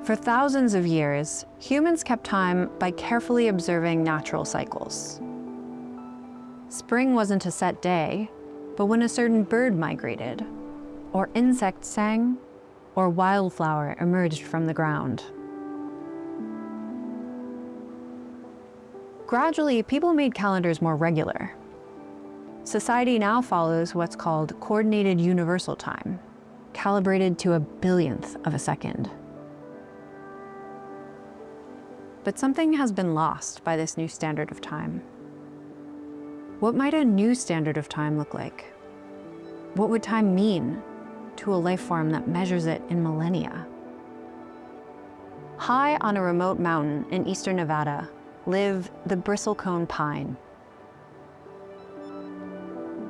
For thousands of years, humans kept time by carefully observing natural cycles. Spring wasn't a set day, but when a certain bird migrated, or insect sang, or wildflower emerged from the ground. Gradually, people made calendars more regular. Society now follows what's called coordinated universal time, calibrated to a billionth of a second. But something has been lost by this new standard of time. What might a new standard of time look like? What would time mean to a life form that measures it in millennia? High on a remote mountain in eastern Nevada live the bristlecone pine.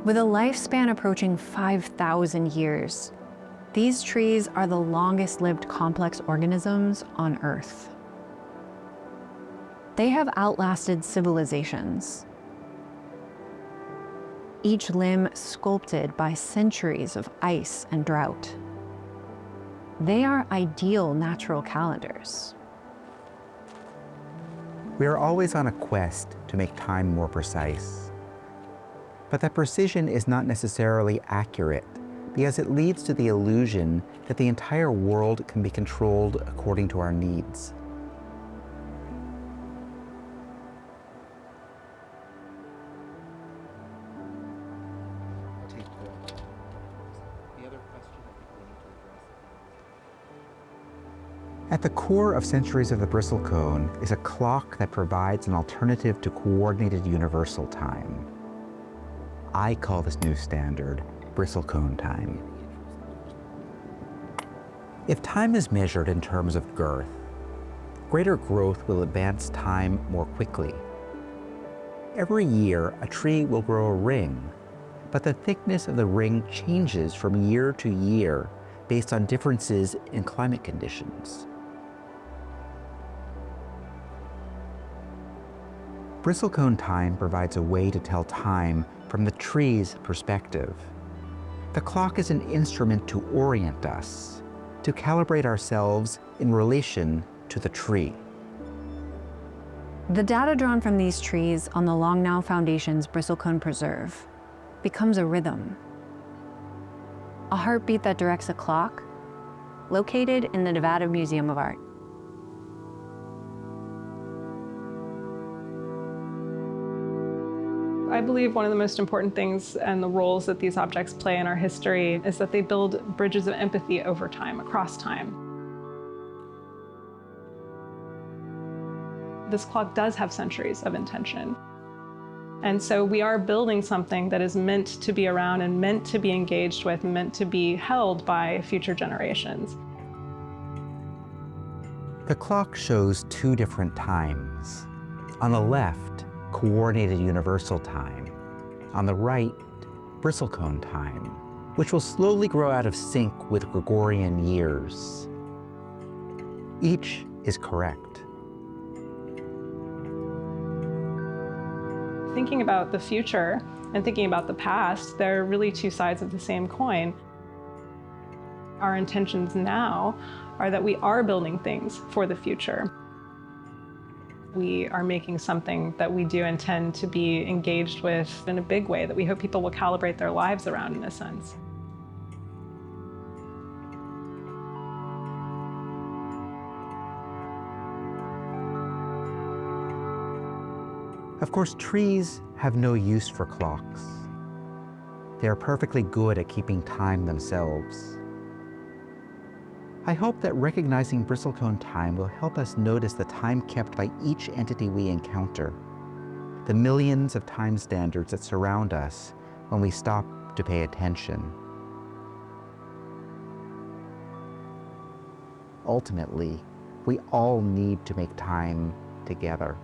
With a lifespan approaching 5,000 years, these trees are the longest-lived complex organisms on Earth. They have outlasted civilizations, each limb sculpted by centuries of ice and drought. They are ideal natural calendars. We are always on a quest to make time more precise. But that precision is not necessarily accurate because it leads to the illusion that the entire world can be controlled according to our needs. At the core of Centuries of the Bristlecone is a clock that provides an alternative to coordinated universal time. I call this new standard Bristlecone time. If time is measured in terms of girth, greater growth will advance time more quickly. Every year, a tree will grow a ring, but the thickness of the ring changes from year to year based on differences in climate conditions. Bristlecone time provides a way to tell time from the tree's perspective. The clock is an instrument to orient us, to calibrate ourselves in relation to the tree. The data drawn from these trees on the 𝘊𝘭𝘥𝘦𝘶 Foundation's Bristlecone Preserve becomes a rhythm, a heartbeat that directs a clock located in the Nevada Museum of Art. I believe one of the most important things and the roles that these objects play in our history is that they build bridges of empathy over time, across time. This clock does have centuries of intention. And so we are building something that is meant to be around and meant to be engaged with, meant to be held by future generations. The clock shows two different times. On the left, coordinated universal time. On the right, bristlecone time, which will slowly grow out of sync with Gregorian years. Each is correct. Thinking about the future and thinking about the past, they're really two sides of the same coin. Our intentions now are that we are building things for the future. We are making something that we do intend to be engaged with in a big way that we hope people will calibrate their lives around, in a sense. Of course, trees have no use for clocks. They are perfectly good at keeping time themselves. I hope that recognizing bristlecone time will help us notice the time kept by each entity we encounter, the millions of time standards that surround us when we stop to pay attention. Ultimately, we all need to make time together.